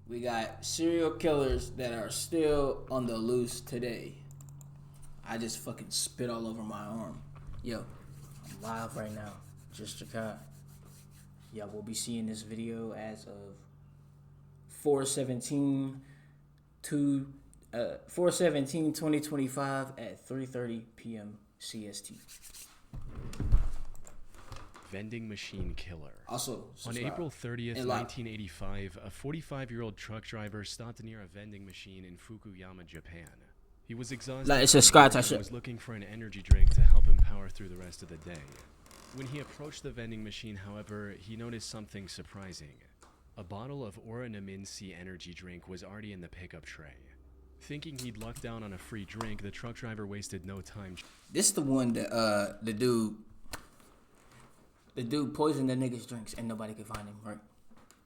We got serial killers that are still on the loose today. I just fucking spit all over my arm. Yo, I'm live right now. Just Jakai. Y'all will be seeing this video as of 417 2025 at 3:30 p.m. CST. Vending machine killer. Also, on April 30th, 1985, a 45-year-old truck driver stopped near a vending machine in Fukuyama, Japan. He was exhausted and was looking for an energy drink to help him power through the rest of the day. When he approached the vending machine, however, he noticed something surprising. A bottle of Oranaminsi energy drink was already in the pickup tray. Thinking he'd lucked down on a free drink, the truck driver wasted no time. This is the one that the dude poisoned the nigga's drinks and nobody could find him, right?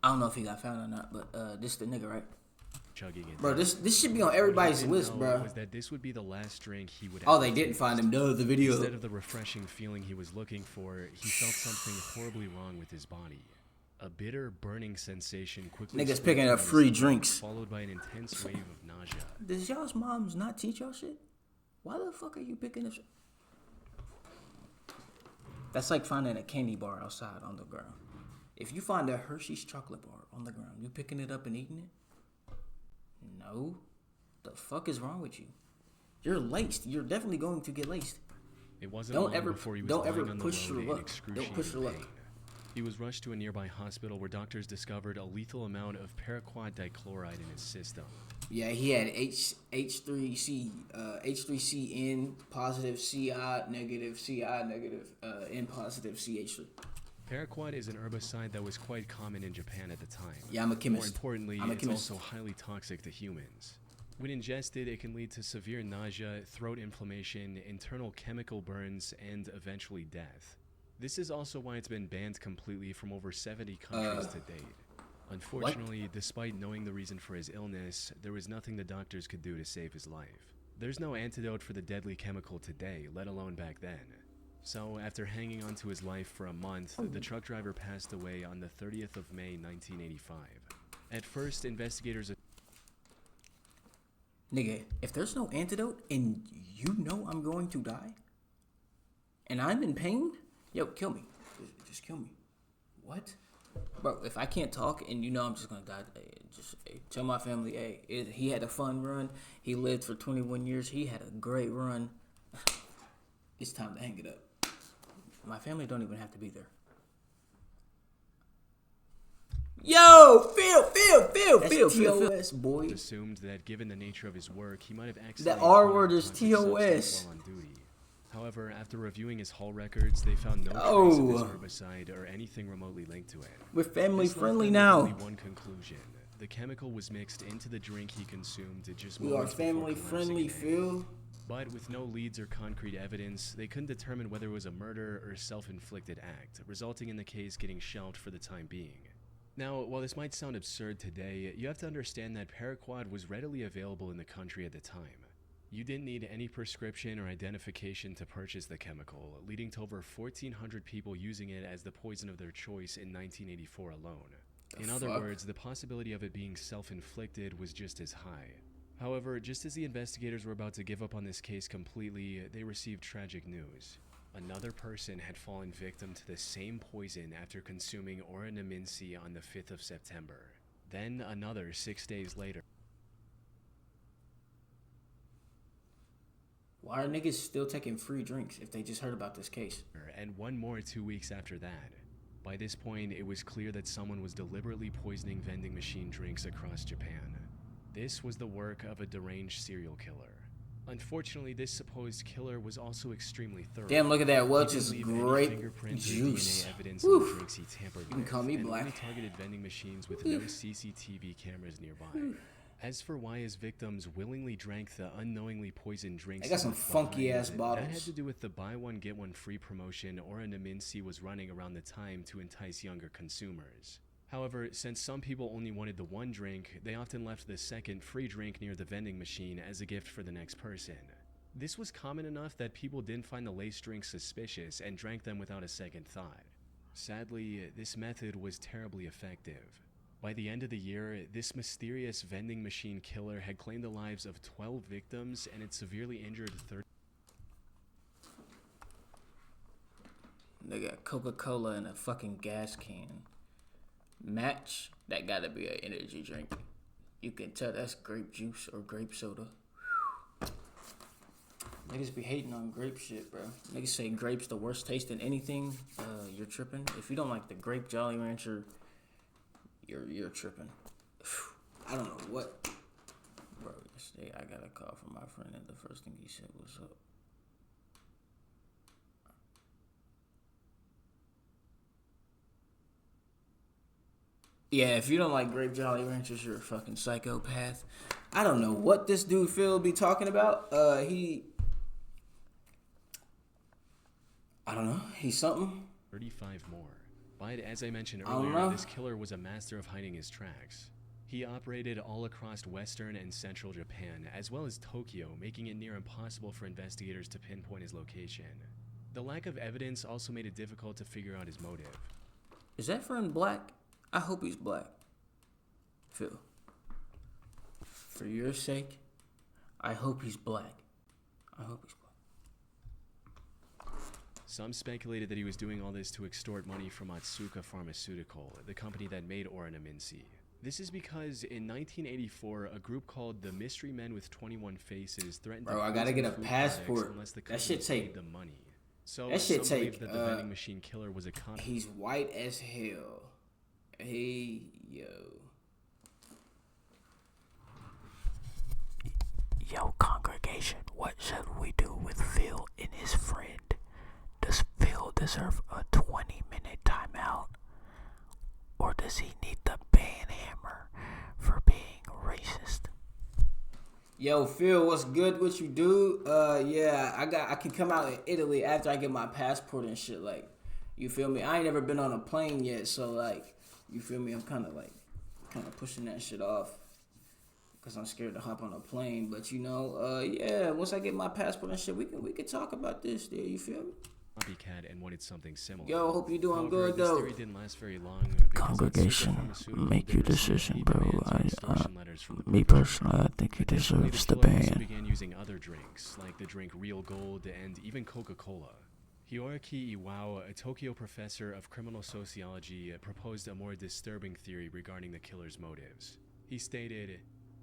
I don't know if he got found or not, but this is the nigga, right? Chugging it. Bro, this should be on everybody's list, bro. Was that this would be the last drink he would Oh, they didn't find him, duh, the video. Instead of the refreshing feeling he was looking for, he felt something horribly wrong with his body. A bitter, burning sensation quickly niggas picking up free drinks, followed by an intense wave of nausea. Does y'all's moms not teach y'all shit? Why the fuck are you picking up shit? That's like finding a candy bar outside on the ground. If you find a Hershey's chocolate bar on the ground, you picking it up and eating it? No. The fuck is wrong with you? You're laced. You're definitely going to get laced. It wasn't long before he was lying on the road in excruciating pain. He was rushed to a nearby hospital where doctors discovered a lethal amount of paraquat dichloride in his system. Yeah, he had H3C, H3CN positive, CI negative, N positive, CH3. Paraquat is an herbicide that was quite common in Japan at the time. Yeah, I'm a chemist. More importantly, it's also highly toxic to humans. When ingested, it can lead to severe nausea, throat inflammation, internal chemical burns, and eventually death. This is also why it's been banned completely from over 70 countries to date. Unfortunately, despite knowing the reason for his illness, there was nothing the doctors could do to save his life. There's no antidote for the deadly chemical today, let alone back then. So, after hanging on to his life for a month, the truck driver passed away on the 30th of May, 1985. At first, investigators... Nigga, if there's no antidote and you know I'm going to die, and I'm in pain, yo, kill me. Just kill me. What? Bro, if I can't talk and you know I'm just gonna die, just tell my family, hey, he had a fun run. He lived for 21 years. He had a great run. It's time to hang it up. My family don't even have to be there. Yo, Phil, TOS, boy. Assumed that given the nature of his work, he might have The accidentally... R word is TOS. ...while on duty. However, after reviewing his haul records, they found no trace of his herbicide or anything remotely linked to it. We're family friendly now. Only one conclusion: the chemical was mixed into the drink he consumed. We are family friendly, Phil. But with no leads or concrete evidence, they couldn't determine whether it was a murder or self-inflicted act, resulting in the case getting shelved for the time being. Now, while this might sound absurd today, you have to understand that paraquat was readily available in the country at the time. You didn't need any prescription or identification to purchase the chemical, leading to over 1,400 people using it as the poison of their choice in 1984 alone. In other words, the possibility of it being self-inflicted was just as high. However, just as the investigators were about to give up on this case completely, they received tragic news. Another person had fallen victim to the same poison after consuming Oranaminsi on the 5th of September. Then another 6 days later. Why are niggas still taking free drinks if they just heard about this case? And one more 2 weeks after that. By this point, it was clear that someone was deliberately poisoning vending machine drinks across Japan. This was the work of a deranged serial killer. Unfortunately, this supposed killer was also extremely thorough. Damn, look at that Welch's grape juice. DNA evidence on the drinks he tampered with. You can call me black. Only targeted vending machines with no CCTV cameras nearby. As for why his victims willingly drank the unknowingly poisoned drinks, I got some funky ass bottles. That had to do with the buy one get one free promotion Oranaminsi was running around the time to entice younger consumers. However, since some people only wanted the one drink, they often left the second free drink near the vending machine as a gift for the next person. This was common enough that people didn't find the laced drinks suspicious and drank them without a second thought. Sadly, this method was terribly effective. By the end of the year, this mysterious vending machine killer had claimed the lives of 12 victims and had severely injured 30. They got Coca-Cola in a fucking gas can. Match, that gotta be an energy drink. You can tell that's grape juice or grape soda. Niggas be hating on grape shit, bro. Niggas say grape's the worst taste in anything. You're tripping. If you don't like the grape Jolly Rancher, you're tripping. I don't know what. Bro, yesterday I got a call from my friend and the first thing he said was up. Yeah, if you don't like grape Jolly Ranchers, you're a fucking psychopath. I don't know what this dude Phil be talking about. I don't know. He's something. 35 more. But as I mentioned earlier, this killer was a master of hiding his tracks. He operated all across western and central Japan, as well as Tokyo, making it near impossible for investigators to pinpoint his location. The lack of evidence also made it difficult to figure out his motive. Is that friend black? I hope he's black. Phil. For your sake, I hope he's black. I hope he's black. Some speculated that he was doing all this to extort money from Otsuka Pharmaceutical, the company that made Orinaminci. This is because in 1984, a group called the Mystery Men with 21 Faces threatened I gotta get a passport. unless the That shit company take paid the money. So that shit some believe take. that the vending machine killer was a con. He's white as hell. Hey yo. Yo, congregation, what should we do with Phil and his friend? Does Phil deserve a 20-minute timeout? Or does he need the ban hammer for being racist? Yo, Phil, what's good with you, dude? Yeah, I can come out in Italy after I get my passport and shit. Like, you feel me? I ain't never been on a plane yet, so like, you feel me? I'm kind of pushing that shit off because I'm scared to hop on a plane. But you know, yeah, once I get my passport and shit, we can talk about this. There, you feel me? Copycat and wanted something similar. Yo, hope you doing However, good this though. theory didn't last very long. Congregation, make your decision, bro. Me personally, I think he deserves the ban. Began using other drinks, like the drink Real Gold and even Coca-Cola. Hiroaki Iwao, a Tokyo professor of criminal sociology, proposed a more disturbing theory regarding the killer's motives. He stated,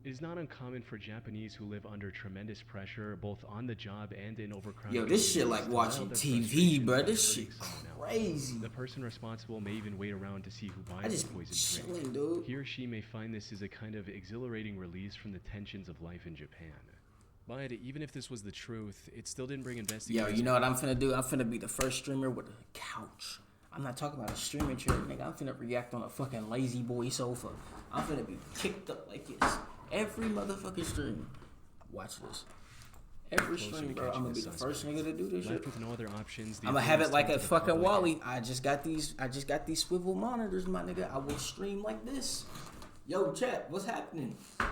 "It is not uncommon for Japanese who live under tremendous pressure, both on the job and in overcrowded Yo, this shit communities, like watching to TV, allow bro. their This frustration shit by hurting someone else. crazy. The person responsible may even wait around to see who I buys just the be poisoned drink. chilling, dude. He or she may find this as a kind of exhilarating release from the tensions of life in Japan." But even if this was the truth, it still didn't bring Yo, investigators. you know what I'm finna do? I'm finna be the first streamer with a couch. I'm not talking about a streaming chair, nigga. I'm finna react on a fucking lazy boy sofa. I'm finna be kicked up like this. Every motherfucking stream. Watch this. Every stream, bro. I'm gonna be the first nigga to do this shit. Left with no other options, I'm gonna have it like a fucking Wally. I just got these swivel monitors, my nigga. I will stream like this. Yo, chat, what's happening? I'm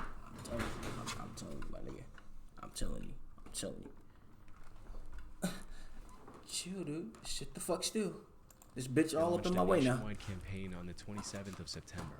telling you, my nigga. I'm telling you. Chill, dude. Shit the fuck still. This bitch all up in my way now. Nationwide campaign on the 27th of September.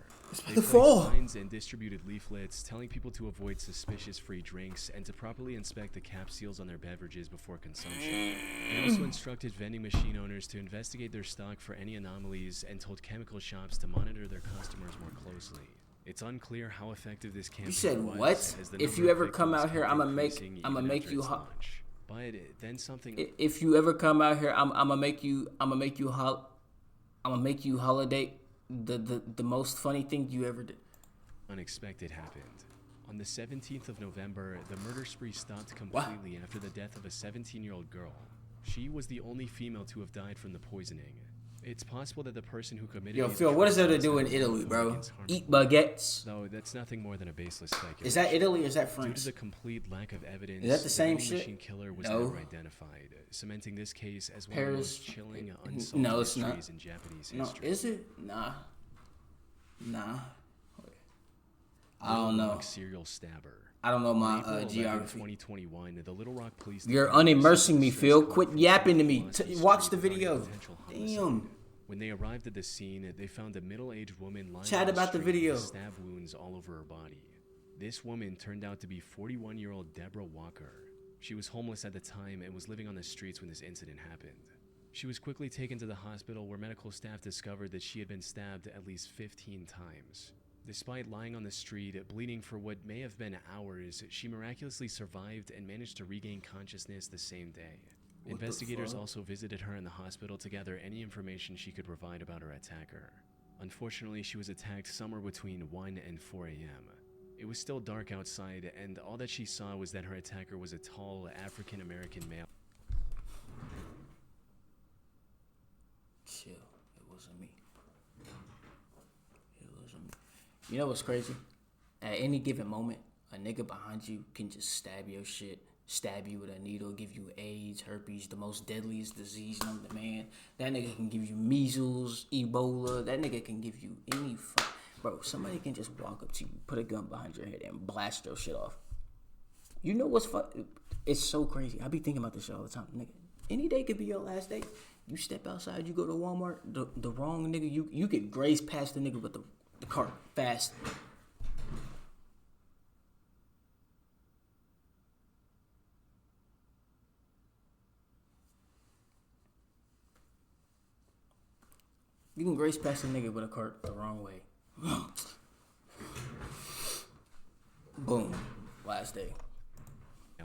They the placed fall. signs and distributed leaflets telling people to avoid suspicious free drinks and to properly inspect the cap seals on their beverages before consumption. They also instructed vending machine owners to investigate their stock for any anomalies and told chemical shops to monitor their customers more closely. It's unclear how effective this campaign You said was, what? as the If number you of ever come victims out here, kept I'ma increasing make even you after its hot. launch. But then something If you ever come out here, I'ma make you holiday the most funny thing you ever did. unexpected happened. On the 17th of November, the murder spree stopped completely after the death of a 17-year-old girl. She was the only female to have died from the poisoning. It's possible that the person who committed Yo, these Phil, what is there to atrocities do in had Italy, no bro? against harming Eat women. baguettes. Though that's nothing more than a baseless speculation. Is that Italy or is that Due France? to the complete lack of evidence, Is that the same vending shit? machine killer was No. never identified, cementing this case as one of the Paris. most chilling, No, unsolved it's not. mysteries in Japanese No, history. is it? Nah. I don't know. Rock serial stabber. I don't know my April 11, geography. 2021, the Little Rock Police You're Department unimmersing me, received Phil. search Quit warrant yapping to from me. Velocity Watch Street the regarding video. potential homicide. Damn. When they arrived at the scene, they found a middle-aged woman lying Chat on the about the street video. with stab wounds all over her body. This woman turned out to be 41-year-old Deborah Walker. She was homeless at the time and was living on the streets when this incident happened. She was quickly taken to the hospital where medical staff discovered that she had been stabbed at least 15 times. Despite lying on the street, bleeding for what may have been hours, she miraculously survived and managed to regain consciousness the same day. Investigators also visited her in the hospital to gather any information she could provide about her attacker. Unfortunately, she was attacked somewhere between 1 and 4 a.m. It was still dark outside, and all that she saw was that her attacker was a tall, African-American male. Chill. It wasn't me. It wasn't me. You know what's crazy? At any given moment, a nigga behind you can just stab your shit, stab you with a needle, give you AIDS, herpes, the most deadliest disease known to man. That nigga can give you measles, Ebola. That nigga can give you any Bro, somebody can just walk up to you, put a gun behind your head, and blast your shit off. You know what's It's so crazy. I be thinking about this shit all the time, nigga. Any day could be your last day. You step outside, you go to Walmart, the wrong nigga, you could graze past the nigga with the cart fast. You can grace past the nigga with a cart the wrong way. Boom. Last day.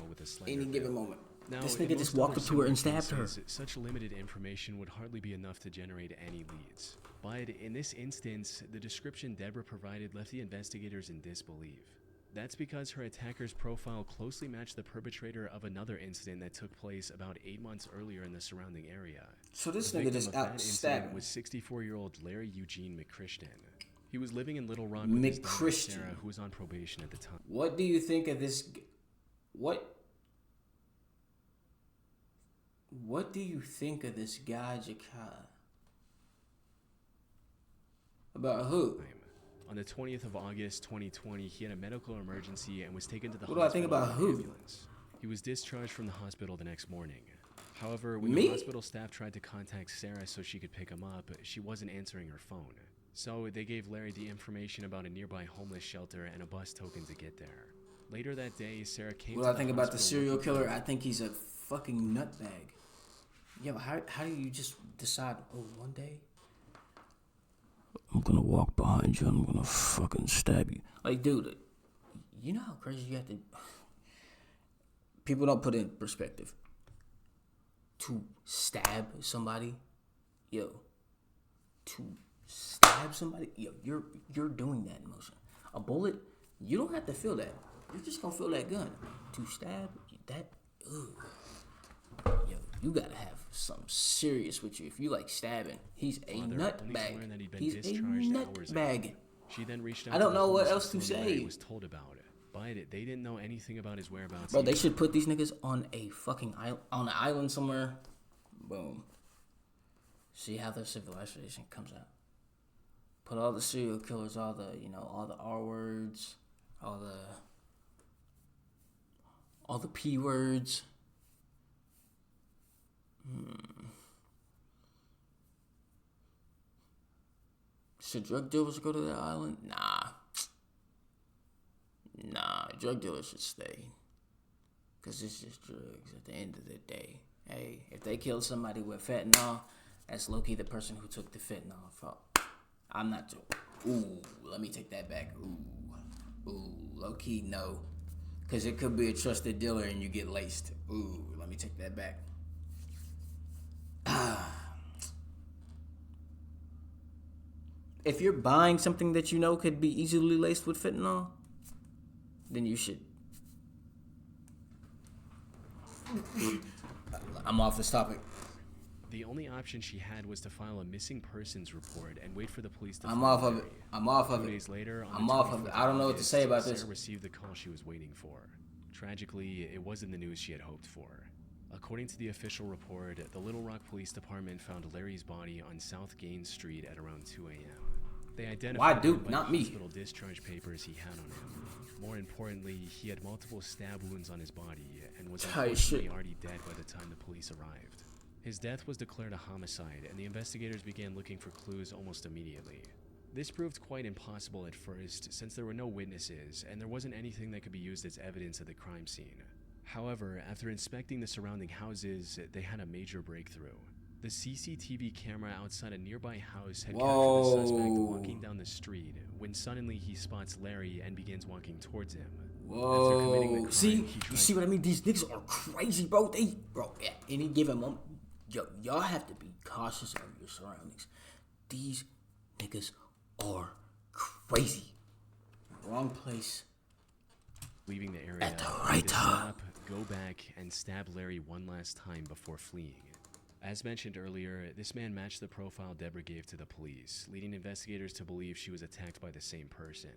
With a Any given moment. Now, This in nigga just most walked other up to her and similar stabbed her. cases, such limited information would hardly be enough to generate any leads. But in this instance, the description Deborah provided left the investigators in disbelief. That's because her attacker's profile closely matched the perpetrator of another incident that took place about 8 months earlier in the surrounding area. So this The nigga victim just of that out incident stabbing. was 64-year-old Larry Eugene McChristian. He was living in Little Rock with his daughter McChristian. Sarah, who was on probation at the time. What do you think of this? What do you think of this guy, Jakai? About who? On the 20th of August, 2020, he had a medical emergency and was taken to the What do I hospital think about in an who? ambulance. He was discharged from the hospital the next morning. However, when Me? the hospital staff tried to contact Sarah so she could pick him up, she wasn't answering her phone. So they gave Larry the information about a nearby homeless shelter and a bus token to get there. Later that day, Sarah came What to do I the think about the hospital serial looking for killer? her. I think he's a fucking nutbag. Yo, how do you just decide, one day I'm gonna walk behind you and I'm gonna fucking stab you. Like, dude, you know how crazy you have to... People don't put it in perspective. To stab somebody, to stab somebody, you're doing that in motion. A bullet, you don't have to feel that. You're just gonna feel that gun. To stab, you gotta have something serious with you. If you like stabbing, he's a Father, only to nutbag. learn that he'd been He's a discharged hours ago. nutbag. She then reached out I don't to the know what police else to and told him Larry say. was told about it, but they didn't know anything about his whereabouts. Bro, they either. should put these niggas on a fucking island, on an island somewhere. Boom. See how their civilization comes out. Put all the serial killers, all the R words, all the P words. Should drug dealers go to that island? Nah, drug dealers should stay. Because it's just drugs at the end of the day. Hey, if they killed somebody with fentanyl, that's low-key the person who took the fentanyl fault. I'm not joking. Ooh, let me take that back. Ooh, low-key, no. Because it could be a trusted dealer and you get laced. Ooh, let me take that back. If you're buying something that you know could be easily laced with fentanyl, then you should. I'm off this topic. The only option she had was to file a missing persons report and wait for the police to I'm find off of Larry. it. I'm off of 2 it. days later, on I'm the off of 24th it. I don't know what to August, say about this. Sarah received the call she was waiting for. Tragically, it wasn't the news she had hoped for. According to the official report, the Little Rock Police Department found Larry's body on South Gaines Street at around 2 a.m. They identified him by Not the me. hospital discharge papers he had on him. More importantly, he had multiple stab wounds on his body and was Tight unfortunately shit. already dead by the time the police arrived. His death was declared a homicide, and the investigators began looking for clues almost immediately. This proved quite impossible at first, since there were no witnesses, and there wasn't anything that could be used as evidence of the crime scene. However, after inspecting the surrounding houses, they had a major breakthrough. The CCTV camera outside a nearby house had captured the suspect walking down the street, when suddenly he spots Larry and begins walking towards him. After committing the crime, You see what I mean? These niggas are crazy, bro. At any given moment, y'all have to be cautious of your surroundings. These niggas are crazy. Wrong place. Leaving the area, At the right time. stop, go back, and stab Larry one last time before fleeing. As mentioned earlier, this man matched the profile Deborah gave to the police, leading investigators to believe she was attacked by the same person.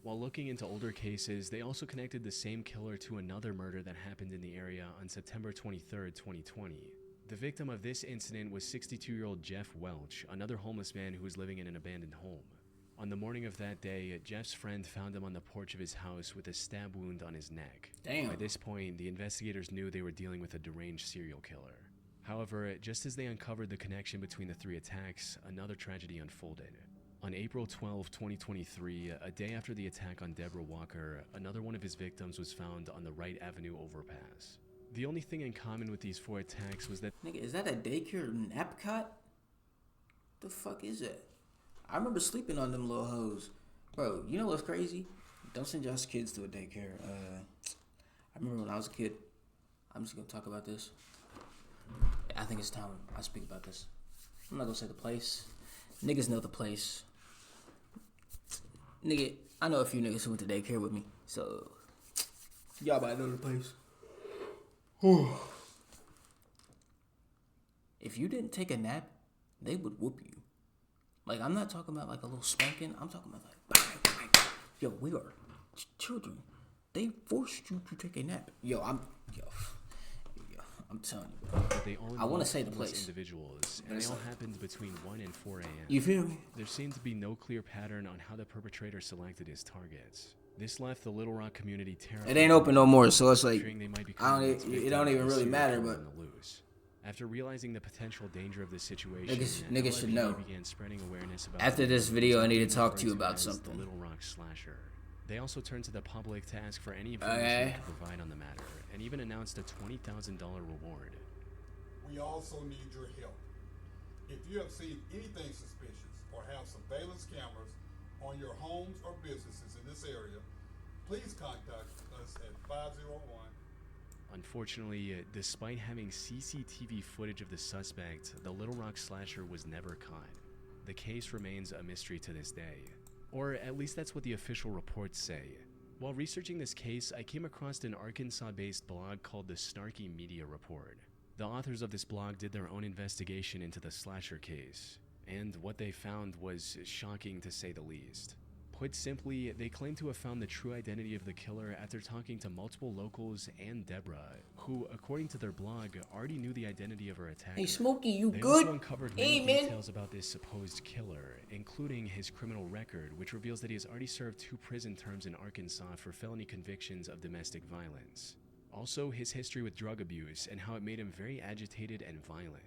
While looking into older cases, they also connected the same killer to another murder that happened in the area on September 23, 2020. The victim of this incident was 62-year-old Jeff Welch, another homeless man who was living in an abandoned home. On the morning of that day, Jeff's friend found him on the porch of his house with a stab wound on his neck. Damn. By this point, the investigators knew they were dealing with a deranged serial killer. However, just as they uncovered the connection between the three attacks, another tragedy unfolded. On April 12, 2023, a day after the attack on Deborah Walker, another one of his victims was found on the Wright Avenue overpass. The only thing in common with these 4 attacks was that— Nigga, is that a daycare in Epcot? The fuck is that? I remember sleeping on them little hoes. Bro, you know what's crazy? Don't send y'all's kids to a daycare. I remember when I was a kid. I'm just gonna talk about this. I think it's time I speak about this. I'm not gonna say the place. Niggas know the place. Nigga, I know a few niggas who went to daycare with me, so y'all might know the place. If you didn't take a nap, they would whoop you. Like, I'm not talking about like a little spanking. I'm talking about like, bang, bang, bang. Yo, we are children. They forced you to take a nap. I'm telling you, bro. they all I want to say the homeless place. individuals, and they all happened between 1 and 4 a.m. You feel me? There seemed to be no clear pattern on how the perpetrator selected his targets. This left the Little Rock community terrified. It ain't open no more, so it's like fearing they might I become don't. its It victim don't of even a really serial matter, killer but on the loose. After realizing the potential danger of this situation, Niggas should know. began spreading awareness about After the this video, I need to being talk to you referred about as something. The Little Rock Slasher. They also turned to the public to ask for any information Okay. they could provide on the matter, and even announced a $20,000 reward. We also need your help. If you have seen anything suspicious or have surveillance cameras on your homes or businesses in this area, please contact us at 501. Unfortunately, despite having CCTV footage of the suspect, the Little Rock Slasher was never caught. The case remains a mystery to this day. Or at least that's what the official reports say. While researching this case, I came across an Arkansas-based blog called the Snarky Media Report. The authors of this blog did their own investigation into the slasher case, and what they found was shocking to say the least. Put simply, they claim to have found the true identity of the killer after talking to multiple locals and Deborah, who, according to their blog, already knew the identity of her attacker. Hey, Smokey, you They good? also uncovered Hey, many man. details about this supposed killer, including his criminal record, which reveals that he has already served 2 prison terms in Arkansas for felony convictions of domestic violence. Also, his history with drug abuse and how it made him very agitated and violent.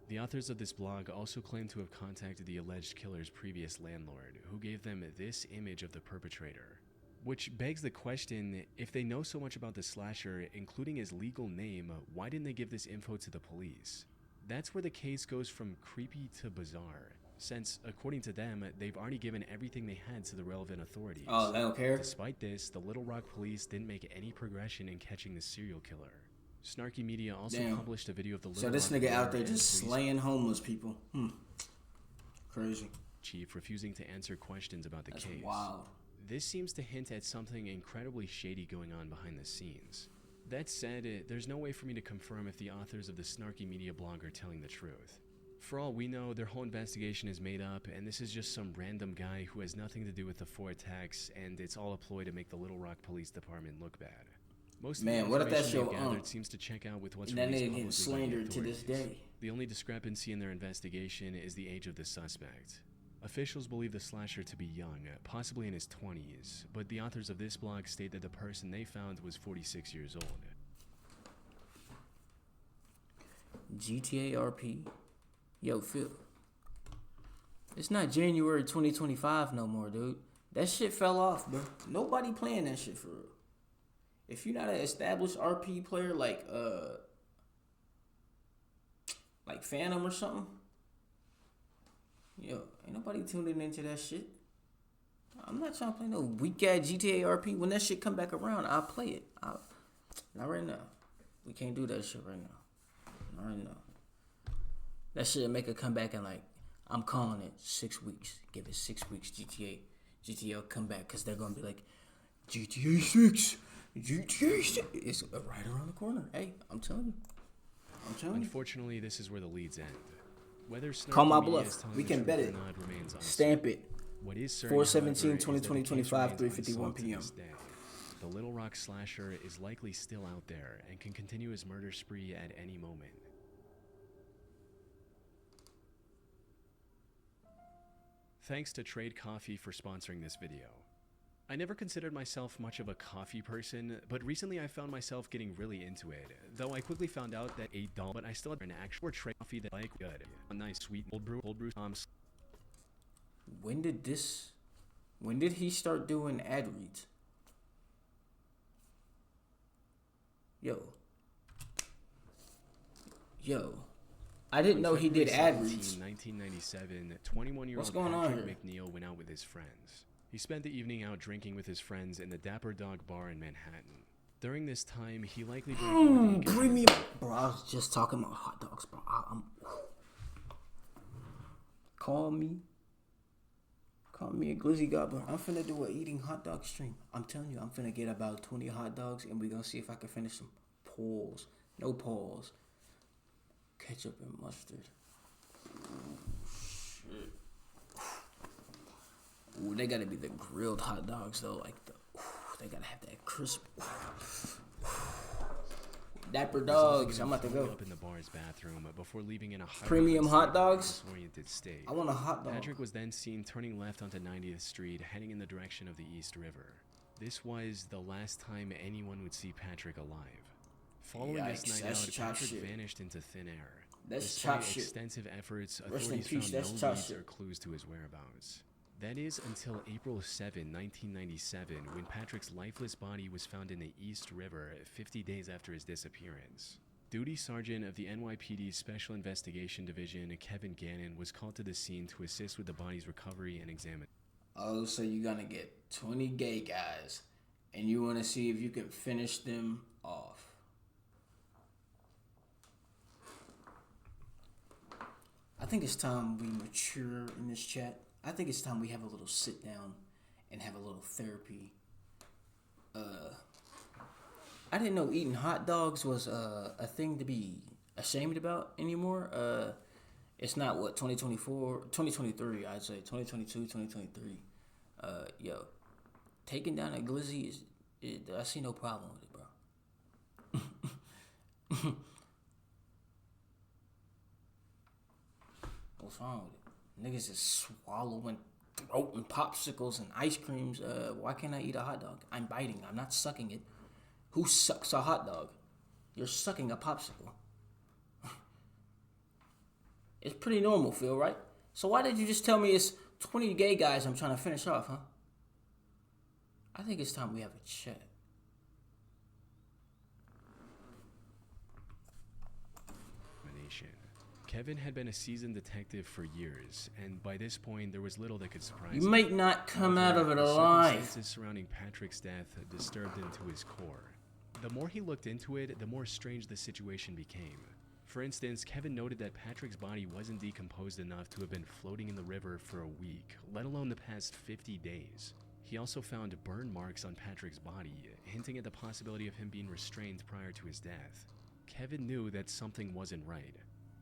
The authors of this blog also claim to have contacted the alleged killer's previous landlord, who gave them this image of the perpetrator. Which begs the question, if they know so much about the slasher, including his legal name, why didn't they give this info to the police? That's where the case goes from creepy to bizarre, since, according to them, they've already given everything they had to the relevant authorities. Oh, they don't care? Despite this, the Little Rock police didn't make any progression in catching the serial killer. Snarky Media also Damn. published a video of the Little So this Rock nigga out mayor there and just police slaying homeless people. Crazy. chief refusing to answer questions about the That's case. wild. This seems to hint at something incredibly shady going on behind the scenes. That said, there's no way for me to confirm if the authors of the Snarky Media blog are telling the truth. For all we know, their whole investigation is made up, and this is just some random guy who has nothing to do with the 4 attacks, and it's all a ploy to make the Little Rock Police Department look bad. Most of Man, the what if that's information they've your gathered seems to check out with what's And that released nigga publicly getting by the slandered to this authorities. day. The only discrepancy in their investigation is the age of the suspect. Officials believe the slasher to be young, possibly in his 20s, but the authors of this blog state that the person they found was 46 years old. GTA RP. Yo, Phil. It's not January 2025 no more, dude. That shit fell off, bro. Nobody playing that shit for real. If you're not an established RP player like Phantom or something, yo, ain't nobody tuning into that shit. I'm not trying to play no weak ass GTA RP. When that shit come back around, I'll play it. Not right now. We can't do that shit right now. Not right now. That shit make a comeback in like, I'm calling it 6 weeks. Give it 6 weeks. GTA will come back because they're gonna be like, GTA 6. GTA 6. It's right around the corner. Hey, I'm telling you. Unfortunately, this is where the leads end. Whether Call my Snarky Media is bluff. telling We the can truth bet or it. not remains uncertain. Stamp it. What is certain, 4/17, however, is that the 2025, case remains 3:51 unsolved to p.m. this day. The Little Rock slasher is likely still out there and can continue his murder spree at any moment. Thanks to Trade Coffee for sponsoring this video. I never considered myself much of a coffee person, but recently I found myself getting really into it. Though I quickly found out that $8, but I still had an actual Trade Coffee that I like good. A nice sweet cold brew When did he start doing ad reads? Yo. I didn't know he did ad reads. 1997, 21-year-old What's going on Patrick here? McNeil went out with his friends. He spent the evening out drinking with his friends in the Dapper Dog Bar in Manhattan. During this time, he likely drank more than he could Premium. Bro, I was just talking about hot dogs, bro. Call me a glizzy goblin. I'm finna do a eating hot dog stream. I'm telling you, I'm finna get about 20 hot dogs and we gonna see if I can finish them. Pause. No pause. Ketchup and mustard. Ooh, shit. Ooh, they gotta be the grilled hot dogs though. Like they gotta have that crisp. Dapper dogs. I'm about to go. Up in the bar's bathroom before leaving in a Premium hot dogs. disoriented state. I want a hot dog. Patrick was then seen turning left onto 90th Street, heading in the direction of the East River. This was the last time anyone would see Patrick alive. Following Yikes, this night that's out, chop Patrick shit. vanished into thin air. That's Despite chop shit. extensive efforts, Rest in authorities peace, found that's no chop leads shit. or clues to his whereabouts. That is until April 7, 1997, when Patrick's lifeless body was found in the East River 50 days after his disappearance. Duty Sergeant of the NYPD Special Investigation Division, Kevin Gannon, was called to the scene to assist with the body's recovery and examination. Oh, so you're gonna get 20 gay guys and you wanna see if you can finish them off. I think it's time we mature in this chat. I think it's time we have a little sit down and have a little therapy. I didn't know eating hot dogs was a thing to be ashamed about anymore. It's not what 2023, I'd say 2022, 2023. Yo, taking down a glizzy I see no problem with it, bro. What's wrong with it? Niggas is swallowing, throating popsicles and ice creams. Why can't I eat a hot dog? I'm biting. I'm not sucking it. Who sucks a hot dog? You're sucking a popsicle. It's pretty normal, Phil, right? So why did you just tell me it's 20 gay guys I'm trying to finish off, huh? I think it's time we have a chat. Kevin had been a seasoned detective for years, and by this point, there was little that could surprise You him. might not come out of it The alive. circumstances surrounding Patrick's death disturbed him to his core. The more he looked into it, the more strange the situation became. For instance, Kevin noted that Patrick's body wasn't decomposed enough to have been floating in the river for a week, let alone the past 50 days. He also found burn marks on Patrick's body, hinting at the possibility of him being restrained prior to his death. Kevin knew that something wasn't right.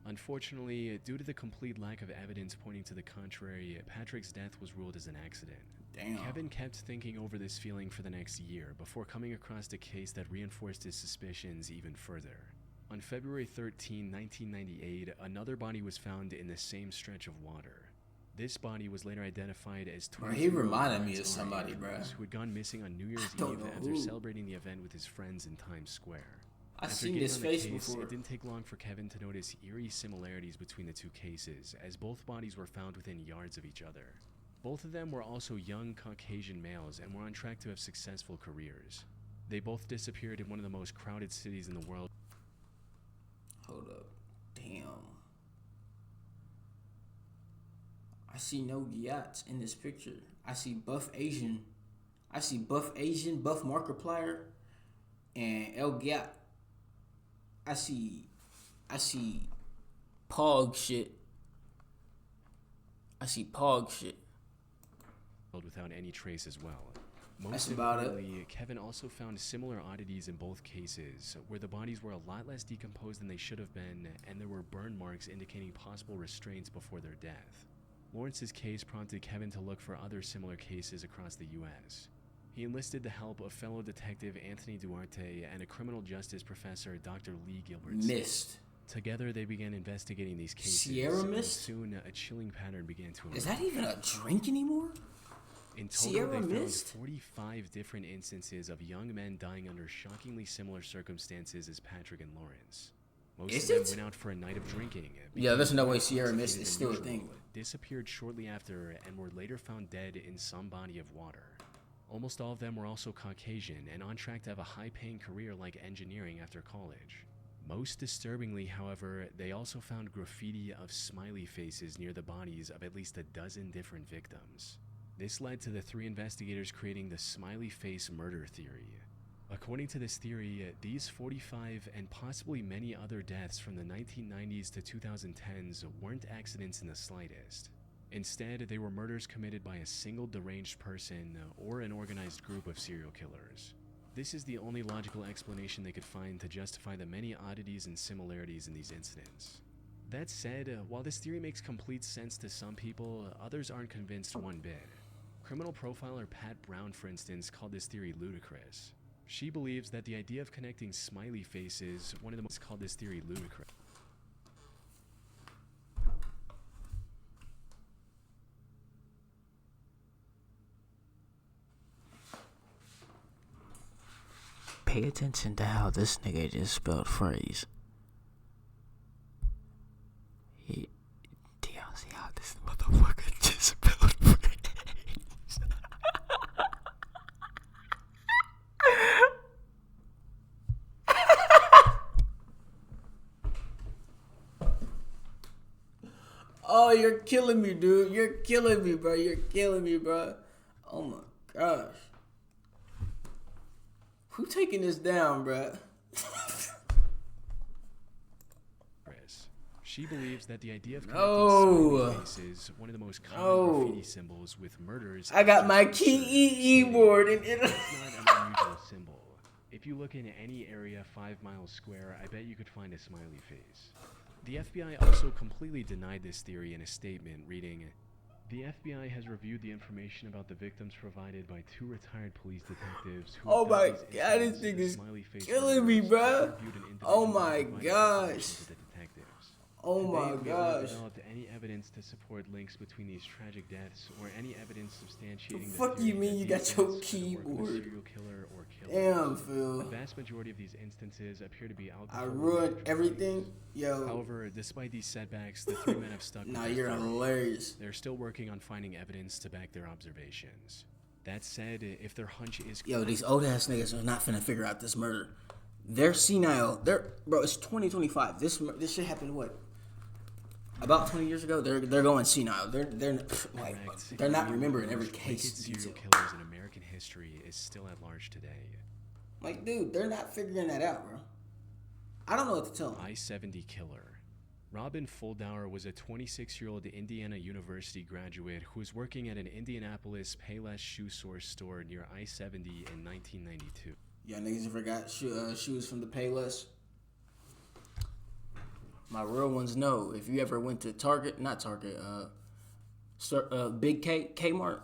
Unfortunately, due to the complete lack of evidence pointing to the contrary, Patrick's death was ruled as an accident. Damn. Kevin kept thinking over this feeling for the next year before coming across a case that reinforced his suspicions even further. On February 13, 1998, another body was found in the same stretch of water. This body was later identified as Bro, he reminded me of Lawrence somebody, Andrews, bro. who had gone missing on New Year's don't Eve know after who. celebrating the event with his friends in Times Square. After seen getting this on the face case, before. it didn't take long for Kevin to notice eerie similarities between the two cases, as both bodies were found within yards of each other. Both of them were also young Caucasian males and were on track to have successful careers. They both disappeared in one of the most crowded cities in the world. Hold up. Damn. I see no yachts in this picture. I see buff Asian, buff Markiplier, and El Gyat. I see Pog shit. Without any trace as well. That's Most about it. importantly, Kevin also found similar oddities in both cases, where the bodies were a lot less decomposed than they should have been, and there were burn marks indicating possible restraints before their death. Lawrence's case prompted Kevin to look for other similar cases across the U.S. He enlisted the help of fellow detective Anthony Duarte and a criminal justice professor, Dr. Lee Gilbert. Mist. Together, they began investigating these cases. Sierra and Mist? soon, a chilling pattern began to emerge. Is that even a drink anymore? In total, Sierra they found Mist? 45 different instances of young men dying under shockingly similar circumstances as Patrick and Lawrence. Most Is of them it? went out for a night of drinking. Yeah, there's no way became Sierra Mist intoxicated is than still a usual, thing. disappeared shortly after, and were later found dead in some body of water. Almost all of them were also Caucasian and on track to have a high-paying career like engineering after college. Most disturbingly, however, they also found graffiti of smiley faces near the bodies of at least a dozen different victims. This led to the three investigators creating the smiley face murder theory. According to this theory, these 45 and possibly many other deaths from the 1990s to 2010s weren't accidents in the slightest. Instead, they were murders committed by a single deranged person or an organized group of serial killers. This is the only logical explanation they could find to justify the many oddities and similarities in these incidents. That said, while this theory makes complete sense to some people, others aren't convinced one bit. Criminal profiler Pat Brown, for instance, called this theory ludicrous. She believes that the idea of connecting smiley faces, one of the most called this theory ludicrous. Pay attention to how this nigga just spelled phrase. Do y'all see how this motherfucker just spelled phrase? Oh, you're killing me, dude. You're killing me, bro. Oh my gosh. Who taking this down, bro? She believes that the idea of connecting No. smiley faces, one of the most common graffiti symbols, with murders. I got is my just absurd, KEE stating board and it's not an unusual symbol. If you look in any area 5 miles square, I bet you could find a smiley face. The FBI also completely denied this theory in a statement, reading, "The FBI has reviewed the information about the victims provided by 2 retired police detectives who Oh have my dealt these God, this incidents thing as is smiley face killing me, murders and bruh. reviewed an Oh individual my provided gosh. information to the detectives. Oh To my date, we have not gosh. developed any evidence to support links between these tragic deaths or any evidence substantiating the fuck theory you mean that you these got your deaths were the work of a keyboard? serial killer or killers. Damn, The Phil. vast majority of these instances appear to be I alcohol-related ruined tragedies. everything. Yo. However, despite these setbacks, the 3 men have stuck with Nah, their you're theory. hilarious. They're still working on finding evidence to back their observations. That said, if their hunch is Yo, these old ass niggas are not finna figure out this murder. They're senile. Bro, it's 2025. This shit happened what? About 20 years ago. They're going senile. They're correct, they're not the remembering every most case wicked in serial detail. killers in American history is still at large today. Like, dude, they're not figuring that out, bro. I don't know what to tell them. I-70 killer. Robin Fuldauer was a 26-year-old Indiana University graduate who was working at an Indianapolis Payless shoe source store near I-70 in 1992. Y'all niggas ever got shoes from the Payless? My real ones know. If you ever went to Big Kmart.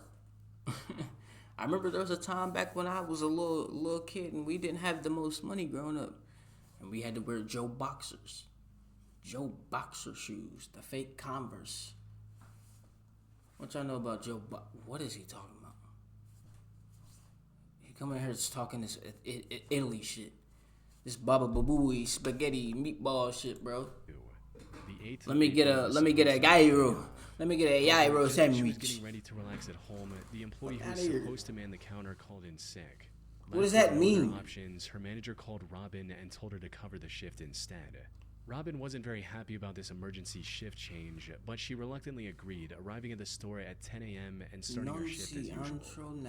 I remember there was a time back when I was a little kid and we didn't have the most money growing up, and we had to wear Joe Boxer shoes, the fake Converse. What y'all know about Joe? What is he talking about? He coming here just talking this Italy shit. This Baba Booey spaghetti meatball shit, bro. The 8th Let me get a gyro. Let me get a gyro Just as she was sandwich. getting ready to relax at home, the employee who was outta here. supposed to man the counter called in sick. What does Left that with no other mean? Options, her manager called Robin and told her to cover the shift instead. Robin wasn't very happy about this emergency shift change, but she reluctantly agreed, arriving at the store at 10 a.m. and starting her shift as usual.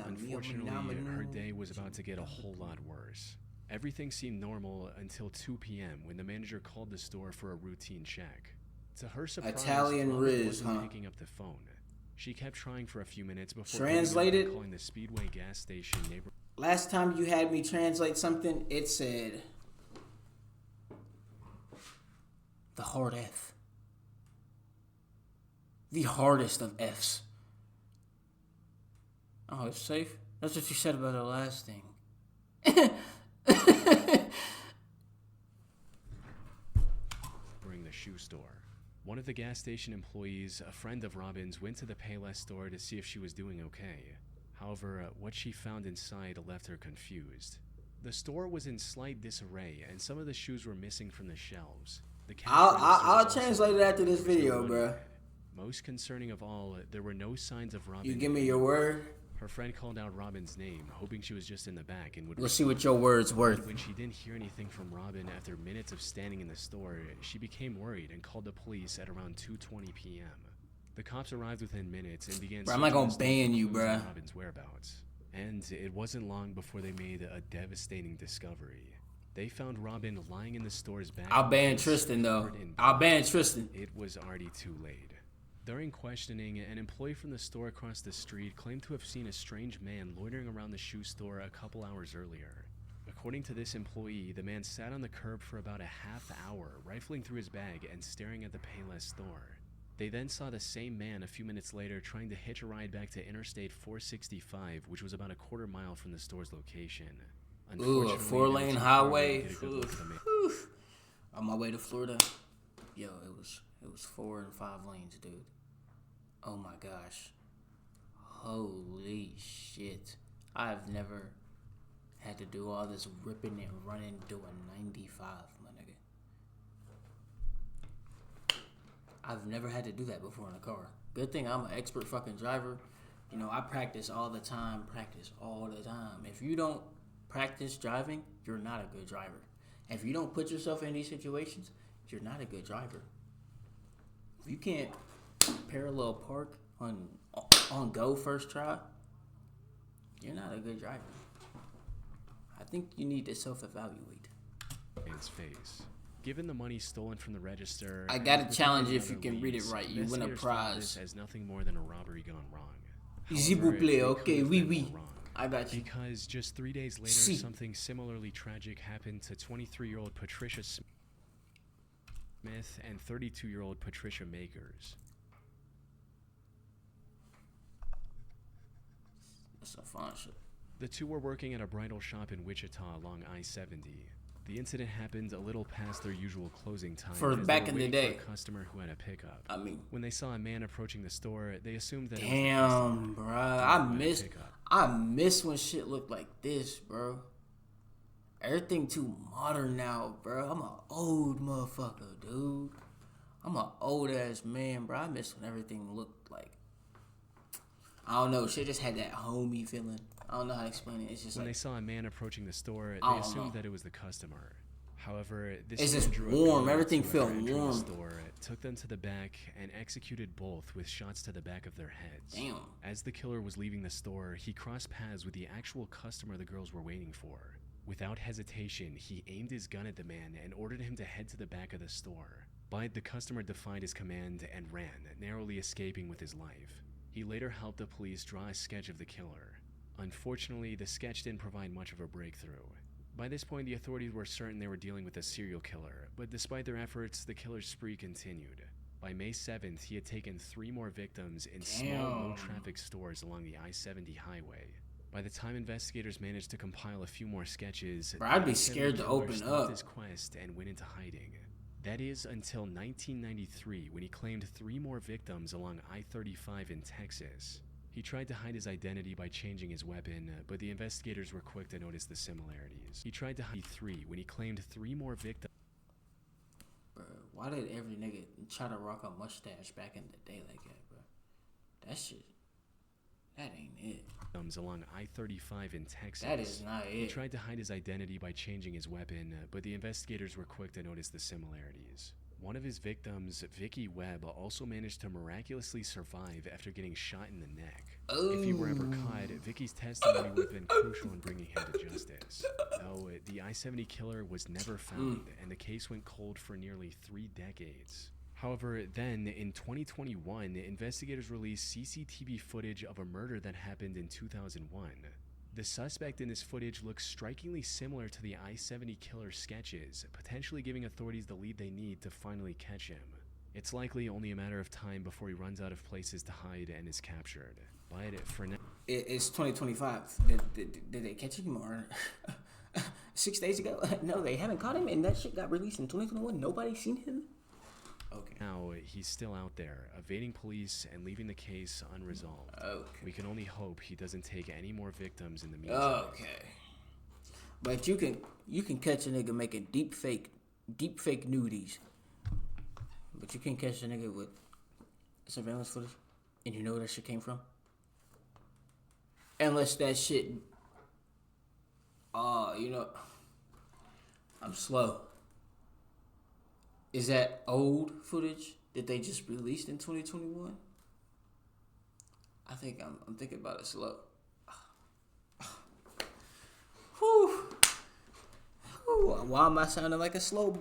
Unfortunately, her day was about to get a whole lot worse. Everything seemed normal until 2 p.m. when the manager called the store for a routine check. To her surprise, Italian Robin Riz, wasn't huh? picking up the phone. She kept trying for a few minutes before Translated? calling the Speedway gas station neighbor. Last time you had me translate something, it said the hard F. The hardest of Fs. Oh, it's safe? That's what you said about the last thing. During the shoe store. One of the gas station employees, a friend of Robin's, went to the Payless store to see if she was doing okay. However, what she found inside left her confused. The store was in slight disarray, and some of the shoes were missing from the shelves. The cash register I'll was also translate it after this there was no video, money bruh. in it. Most concerning of all, there were no signs of Robin. You give me your word, Her friend called out Robin's name, hoping she was just in the back and would. we'll see what your word's worth. When she didn't hear anything from Robin after minutes of standing in the store, she became worried and called the police at around 2:20 p.m. The cops arrived within minutes and began. Bro, I'm not gonna searching the store ban for you, clues on bruh. Robin's whereabouts. And it wasn't long before they made a devastating discovery. They found Robin lying in the store's back. I'll ban office, Tristan, though. covered in I'll blood. ban Tristan. It was already too late. During questioning, an employee from the store across the street claimed to have seen a strange man loitering around the shoe store a couple hours earlier. According to this employee, the man sat on the curb for about a half hour, rifling through his bag and staring at the Payless store. They then saw the same man a few minutes later trying to hitch a ride back to Interstate 465, which was about a quarter mile from the store's location. Ooh, a Unfortunately, they 4-lane were too far highway. away to get a good look at the man. On my way to Florida, yo, it was 4 and 5 lanes, dude. Oh my gosh. Holy shit. I've never had to do all this ripping and running doing 95, my nigga. I've never had to do that before in a car. Good thing I'm an expert fucking driver. You know, I practice all the time. If you don't practice driving, you're not a good driver. If you don't put yourself in these situations, you're not a good driver. If you can't parallel park on go first try, you're not a good driver. I think you need to self-evaluate. Man's face. Given the money stolen from the register, I got a and challenge with if you other can read it leads, right. You win a investigators thought prize. this as nothing more than a robbery gone wrong. S'il vous However, plaît, they okay, could have oui, been oui. more wrong. I got you. Because just 3 days later, Si. something similarly tragic happened to 23-year-old Patricia Smith and 32-year-old Patricia Makers. That's a fun shit. The two were working at a bridal shop in Wichita along I-70. The incident happened a little past their usual closing time. For as they back were in the waiting for day. a customer who had a pickup. I mean, When they saw a man approaching the store, they assumed that it was the damn, customer bro. who I had a miss pickup. when shit looked like this, bro. Everything too modern now, bro. I'm an old motherfucker, dude. I'm an old ass man, bro. I miss when everything looked like, I don't know, shit just had that homey feeling. I don't know how to explain it. It's just When they like, saw a man approaching the store, I they don't assumed know. that it was the customer. However, this It's man just drew a warm. gun Everything to felt whoever entered warm. The store, took them to the back, and executed both with shots to the back of their heads. damn. As the killer was leaving the store, he crossed paths with the actual customer the girls were waiting for. Without hesitation, he aimed his gun at the man and ordered him to head to the back of the store. But the customer defied his command and ran, narrowly escaping with his life. He later helped the police draw a sketch of the killer. Unfortunately, the sketch didn't provide much of a breakthrough. By this point, the authorities were certain they were dealing with a serial killer, but despite their efforts, the killer's spree continued. By May 7th, he had taken 3 more victims in small, Damn. low-traffic stores along the I-70 highway. By the time investigators managed to compile a few more sketches, Bro, I'd be the scared to killer open stopped up. his quest and went into hiding. That is until 1993, when he claimed 3 more victims along I-35 in Texas. He tried to hide his identity by changing his weapon, but the investigators were quick to notice the similarities. He tried to hide 3 when he claimed 3 more victims. Bro, why did every nigga try to rock a mustache back in the day like that, bro? That shit, that ain't it. Along I-35 in Texas. That is not it. He tried to hide his identity by changing his weapon, but the investigators were quick to notice the similarities. One of his victims, Vicky Webb, also managed to miraculously survive after getting shot in the neck. If he were ever caught, Vicky's testimony would have been crucial in bringing him to justice. Though the I-70 killer was never found, and the case went cold for nearly 3 decades. However, then, in 2021, investigators released CCTV footage of a murder that happened in 2001. The suspect in this footage looks strikingly similar to the I-70 killer sketches, potentially giving authorities the lead they need to finally catch him. It's likely only a matter of time before he runs out of places to hide and is captured. But for now... It's 2025. Did they catch him or 6 days ago? No, they haven't caught him, and that shit got released in 2021. Nobody's seen him? Okay. Now, he's still out there, evading police and leaving the case unresolved. Okay. We can only hope he doesn't take any more victims in the meantime. Okay. But you can catch a nigga making deep fake nudies. But you can't catch a nigga with surveillance footage, and you know where that shit came from? Unless that shit, I'm slow. Is that old footage that they just released in 2021? I think I'm thinking about it slow. Whew. Why am I sounding like a slow